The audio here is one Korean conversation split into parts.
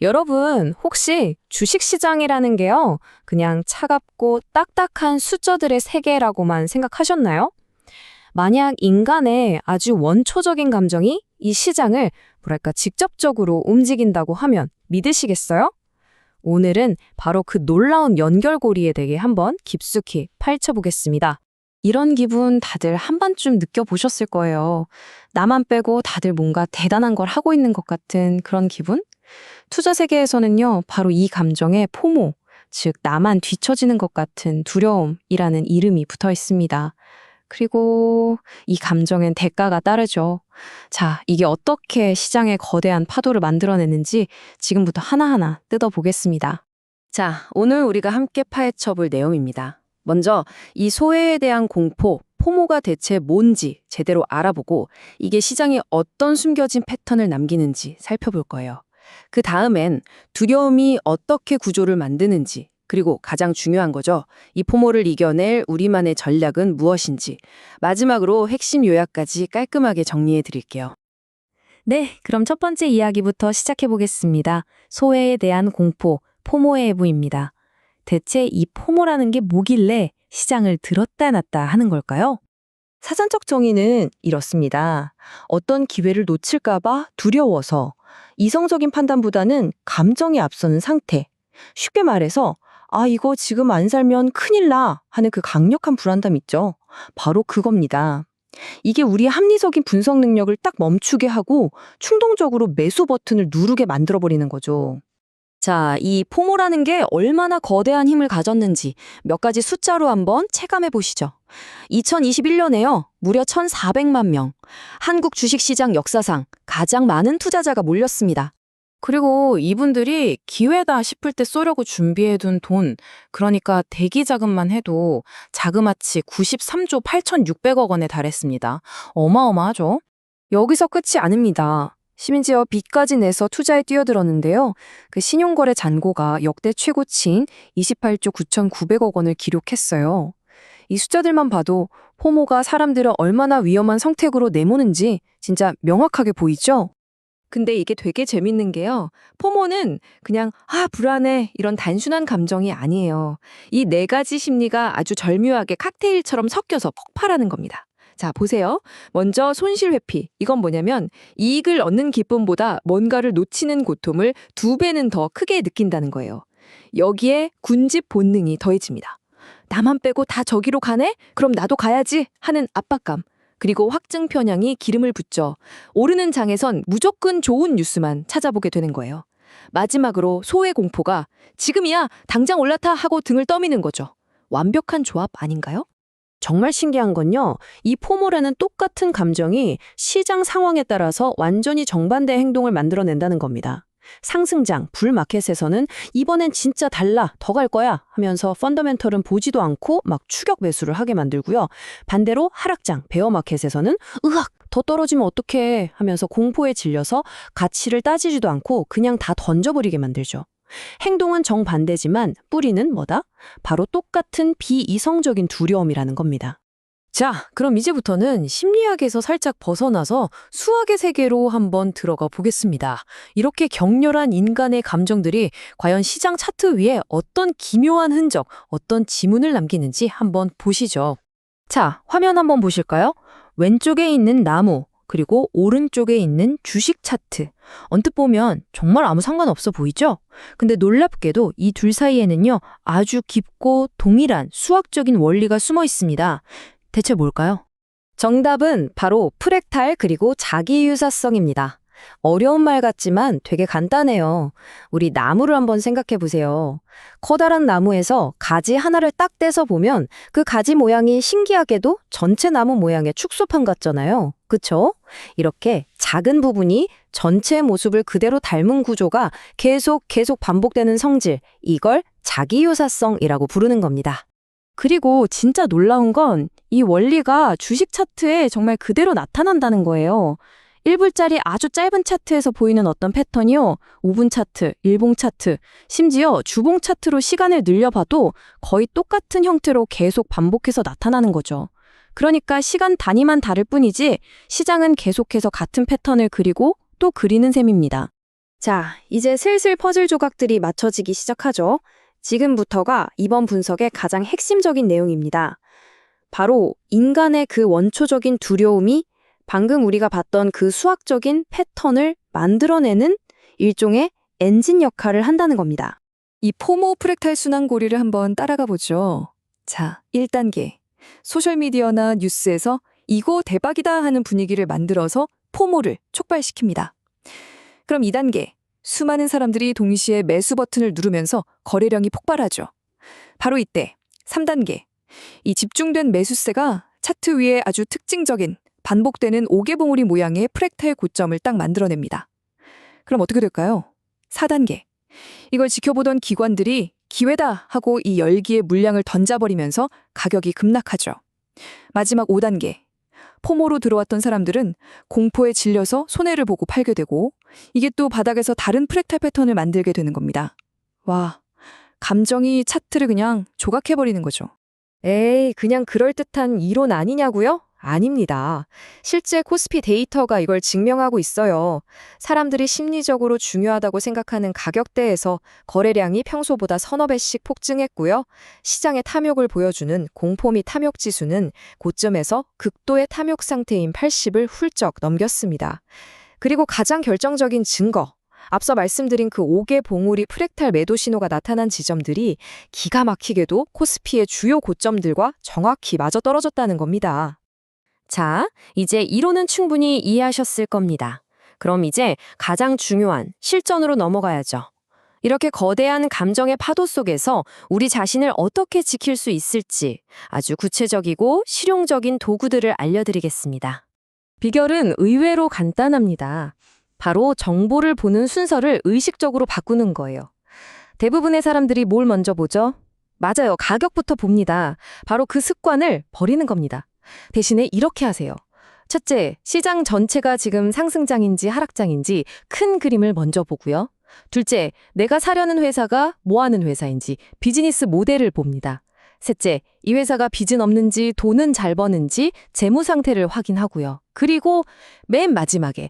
여러분, 혹시 주식시장이라는 게요, 그냥 차갑고 딱딱한 숫자들의 세계라고만 생각하셨나요? 만약 인간의 아주 원초적인 감정이 이 시장을 직접적으로 움직인다고 하면 믿으시겠어요? 오늘은 바로 그 놀라운 연결고리에 대해 한번 깊숙이 파헤쳐보겠습니다. 이런 기분 다들 한 번쯤 느껴보셨을 거예요. 나만 빼고 다들 뭔가 대단한 걸 하고 있는 것 같은 그런 기분? 투자 세계에서는요, 바로 이 감정에 포모, 즉 나만 뒤처지는 것 같은 두려움이라는 이름이 붙어 있습니다. 그리고 이 감정엔 대가가 따르죠. 자, 이게 어떻게 시장의 거대한 파도를 만들어내는지 지금부터 하나하나 뜯어보겠습니다. 자, 오늘 우리가 함께 파헤쳐볼 내용입니다. 먼저 이 소외에 대한 공포, 포모가 대체 뭔지 제대로 알아보고 이게 시장에 어떤 숨겨진 패턴을 남기는지 살펴볼 거예요. 그 다음엔 두려움이 어떻게 구조를 만드는지, 그리고 가장 중요한 거죠. 이 포모를 이겨낼 우리만의 전략은 무엇인지, 마지막으로 핵심 요약까지 깔끔하게 정리해 드릴게요. 네, 그럼 첫 번째 이야기부터 시작해 보겠습니다. 소외에 대한 공포, 포모의 해부입니다. 대체 이 포모라는 게 뭐길래 시장을 들었다 놨다 하는 걸까요? 사전적 정의는 이렇습니다. 어떤 기회를 놓칠까봐 두려워서 이성적인 판단보다는 감정이 앞서는 상태. 쉽게 말해서 이거 지금 안 살면 큰일 나 하는 그 강력한 불안감 있죠. 바로 그겁니다. 이게 우리의 합리적인 분석 능력을 딱 멈추게 하고 충동적으로 매수 버튼을 누르게 만들어버리는 거죠. 자, 이 포모라는 게 얼마나 거대한 힘을 가졌는지 몇 가지 숫자로 한번 체감해 보시죠. 2021년에요, 무려 1,400만 명. 한국 주식시장 역사상 가장 많은 투자자가 몰렸습니다. 그리고 이분들이 기회다 싶을 때 쏘려고 준비해둔 돈, 그러니까 대기 자금만 해도 자그마치 93조 8,600억 원에 달했습니다. 어마어마하죠? 여기서 끝이 아닙니다. 심지어 빚까지 내서 투자에 뛰어들었는데요. 그 신용거래 잔고가 역대 최고치인 28조 9,900억 원을 기록했어요. 이 숫자들만 봐도 포모가 사람들을 얼마나 위험한 선택으로 내모는지 진짜 명확하게 보이죠? 근데 이게 되게 재밌는 게요. 포모는 그냥 불안해 이런 단순한 감정이 아니에요. 이 네 가지 심리가 아주 절묘하게 칵테일처럼 섞여서 폭발하는 겁니다. 자, 보세요. 먼저 손실회피. 이건 뭐냐면 이익을 얻는 기쁨보다 뭔가를 놓치는 고통을 2배는 더 크게 느낀다는 거예요. 여기에 군집 본능이 더해집니다. 나만 빼고 다 저기로 가네? 그럼 나도 가야지 하는 압박감. 그리고 확증 편향이 기름을 붓죠. 오르는 장에선 무조건 좋은 뉴스만 찾아보게 되는 거예요. 마지막으로 소외 공포가 지금이야 당장 올라타 하고 등을 떠미는 거죠. 완벽한 조합 아닌가요? 정말 신기한 건요, 이 포모라는 똑같은 감정이 시장 상황에 따라서 완전히 정반대 행동을 만들어낸다는 겁니다. 상승장, 불마켓에서는 이번엔 진짜 달라, 더 갈 거야 하면서 펀더멘털은 보지도 않고 막 추격 매수를 하게 만들고요. 반대로 하락장, 베어마켓에서는 으악, 더 떨어지면 어떡해 하면서 공포에 질려서 가치를 따지지도 않고 그냥 다 던져버리게 만들죠. 행동은 정반대지만 뿌리는 뭐다? 바로 똑같은 비이성적인 두려움이라는 겁니다. 자, 그럼 이제부터는 심리학에서 살짝 벗어나서 수학의 세계로 한번 들어가 보겠습니다. 이렇게 격렬한 인간의 감정들이 과연 시장 차트 위에 어떤 기묘한 흔적, 어떤 지문을 남기는지 한번 보시죠. 자, 화면 한번 보실까요? 왼쪽에 있는 나무, 그리고 오른쪽에 있는 주식 차트. 언뜻 보면 정말 아무 상관없어 보이죠? 근데 놀랍게도 이 둘 사이에는요, 아주 깊고 동일한 수학적인 원리가 숨어 있습니다. 대체 뭘까요? 정답은 바로 프랙탈 그리고 자기유사성입니다. 어려운 말 같지만 되게 간단해요. 우리 나무를 한번 생각해 보세요. 커다란 나무에서 가지 하나를 딱 떼서 보면 그 가지 모양이 신기하게도 전체 나무 모양의 축소판 같잖아요. 그쵸? 이렇게 작은 부분이 전체 모습을 그대로 닮은 구조가 계속 반복되는 성질, 이걸 자기유사성이라고 부르는 겁니다. 그리고 진짜 놀라운 건 이 원리가 주식 차트에 정말 그대로 나타난다는 거예요. 1불짜리 아주 짧은 차트에서 보이는 어떤 패턴이요, 5분 차트, 일봉 차트, 심지어 주봉 차트로 시간을 늘려봐도 거의 똑같은 형태로 계속 반복해서 나타나는 거죠. 그러니까 시간 단위만 다를 뿐이지 시장은 계속해서 같은 패턴을 그리고 또 그리는 셈입니다. 자, 이제 슬슬 퍼즐 조각들이 맞춰지기 시작하죠. 지금부터가 이번 분석의 가장 핵심적인 내용입니다. 바로 인간의 그 원초적인 두려움이 방금 우리가 봤던 그 수학적인 패턴을 만들어내는 일종의 엔진 역할을 한다는 겁니다. 이 포모 프랙탈 순환고리를 한번 따라가 보죠. 자, 1단계. 소셜미디어나 뉴스에서 이거 대박이다 하는 분위기를 만들어서 포모를 촉발시킵니다. 그럼 2단계. 수많은 사람들이 동시에 매수 버튼을 누르면서 거래량이 폭발하죠. 바로 이때 3단계. 이 집중된 매수세가 차트 위에 아주 특징적인 반복되는 오개봉우리 모양의 프랙탈 고점을 딱 만들어냅니다. 그럼 어떻게 될까요? 4단계. 이걸 지켜보던 기관들이 기회다 하고 이 열기의 물량을 던져버리면서 가격이 급락하죠. 마지막 5단계. 포모로 들어왔던 사람들은 공포에 질려서 손해를 보고 팔게 되고 이게 또 바닥에서 다른 프랙탈 패턴을 만들게 되는 겁니다. 와, 감정이 차트를 그냥 조각해버리는 거죠. 에이, 그냥 그럴듯한 이론 아니냐고요? 아닙니다. 실제 코스피 데이터가 이걸 증명하고 있어요. 사람들이 심리적으로 중요하다고 생각하는 가격대에서 거래량이 평소보다 서너 배씩 폭증했고요. 시장의 탐욕을 보여주는 공포 및 탐욕 지수는 고점에서 극도의 탐욕 상태인 80을 훌쩍 넘겼습니다. 그리고 가장 결정적인 증거, 앞서 말씀드린 그 5개 봉우리 프랙탈 매도 신호가 나타난 지점들이 기가 막히게도 코스피의 주요 고점들과 정확히 맞아떨어졌다는 겁니다. 자, 이제 이론은 충분히 이해하셨을 겁니다. 그럼 이제 가장 중요한 실전으로 넘어가야죠. 이렇게 거대한 감정의 파도 속에서 우리 자신을 어떻게 지킬 수 있을지 아주 구체적이고 실용적인 도구들을 알려드리겠습니다. 비결은 의외로 간단합니다. 바로 정보를 보는 순서를 의식적으로 바꾸는 거예요. 대부분의 사람들이 뭘 먼저 보죠? 맞아요. 가격부터 봅니다. 바로 그 습관을 버리는 겁니다. 대신에 이렇게 하세요. 첫째, 시장 전체가 지금 상승장인지 하락장인지 큰 그림을 먼저 보고요. 둘째, 내가 사려는 회사가 뭐 하는 회사인지 비즈니스 모델을 봅니다. 셋째, 이 회사가 빚은 없는지 돈은 잘 버는지 재무 상태를 확인하고요. 그리고 맨 마지막에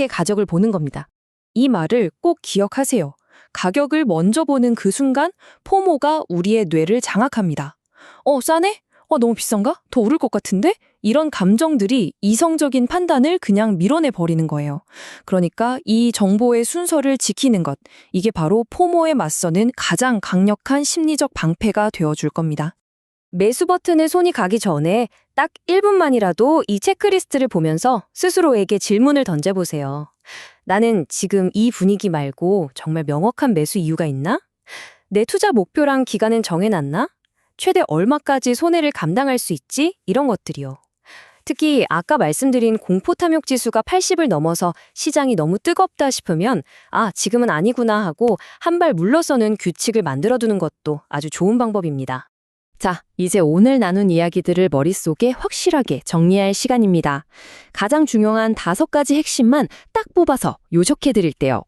가격을 보는 겁니다. 이 말을 꼭 기억하세요. 가격을 먼저 보는 그 순간 포모가 우리의 뇌를 장악합니다. 싸네? 너무 비싼가? 더 오를 것 같은데? 이런 감정들이 이성적인 판단을 그냥 밀어내 버리는 거예요. 그러니까 이 정보의 순서를 지키는 것, 이게 바로 포모에 맞서는 가장 강력한 심리적 방패가 되어줄 겁니다. 매수 버튼에 손이 가기 전에 딱 1분만이라도 이 체크리스트를 보면서 스스로에게 질문을 던져보세요. 나는 지금 이 분위기 말고 정말 명확한 매수 이유가 있나? 내 투자 목표랑 기간은 정해놨나? 최대 얼마까지 손해를 감당할 수 있지? 이런 것들이요. 특히 아까 말씀드린 공포탐욕 지수가 80을 넘어서 시장이 너무 뜨겁다 싶으면 지금은 아니구나 하고 한 발 물러서는 규칙을 만들어두는 것도 아주 좋은 방법입니다. 자, 이제 오늘 나눈 이야기들을 머릿속에 확실하게 정리할 시간입니다. 가장 중요한 5가지 핵심만 딱 뽑아서 요적해드릴게요.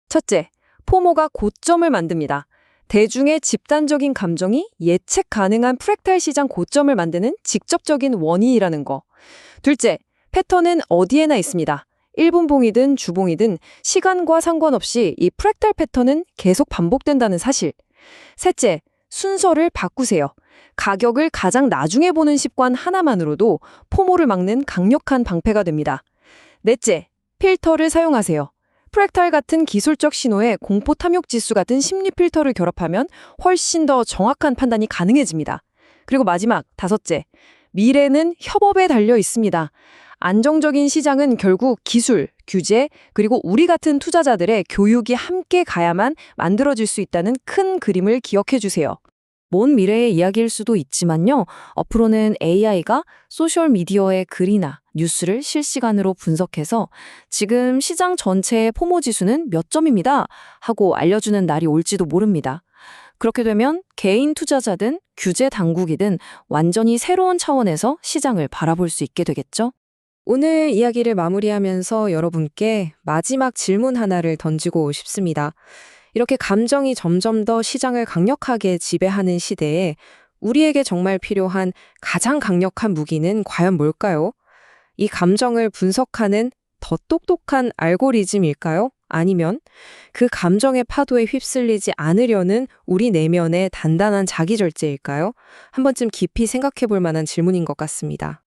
첫째, 포모가 고점을 만듭니다. 대중의 집단적인 감정이 예측 가능한 프랙탈 시장 고점을 만드는 직접적인 원인이라는 거. 둘째, 패턴은 어디에나 있습니다. 1분 봉이든 주봉이든 시간과 상관없이 이 프랙탈 패턴은 계속 반복된다는 사실. 셋째, 순서를 바꾸세요. 가격을 가장 나중에 보는 습관 하나만으로도 포모를 막는 강력한 방패가 됩니다. 넷째, 필터를 사용하세요. 프랙탈 같은 기술적 신호에 공포 탐욕 지수 같은 심리 필터를 결합하면 훨씬 더 정확한 판단이 가능해집니다. 그리고 마지막 5째, 미래는 협업에 달려 있습니다. 안정적인 시장은 결국 기술, 규제, 그리고 우리 같은 투자자들의 교육이 함께 가야만 만들어질 수 있다는 큰 그림을 기억해 주세요. 먼 미래의 이야기일 수도 있지만요. 앞으로는 AI가 소셜미디어의 글이나 뉴스를 실시간으로 분석해서 지금 시장 전체의 포모 지수는 몇 점입니다 하고 알려주는 날이 올지도 모릅니다. 그렇게 되면 개인 투자자든 규제 당국이든 완전히 새로운 차원에서 시장을 바라볼 수 있게 되겠죠. 오늘 이야기를 마무리하면서 여러분께 마지막 질문 하나를 던지고 싶습니다. 이렇게 감정이 점점 더 시장을 강력하게 지배하는 시대에 우리에게 정말 필요한 가장 강력한 무기는 과연 뭘까요? 이 감정을 분석하는 더 똑똑한 알고리즘일까요? 아니면 그 감정의 파도에 휩쓸리지 않으려는 우리 내면의 단단한 자기 절제일까요? 한 번쯤 깊이 생각해 볼 만한 질문인 것 같습니다.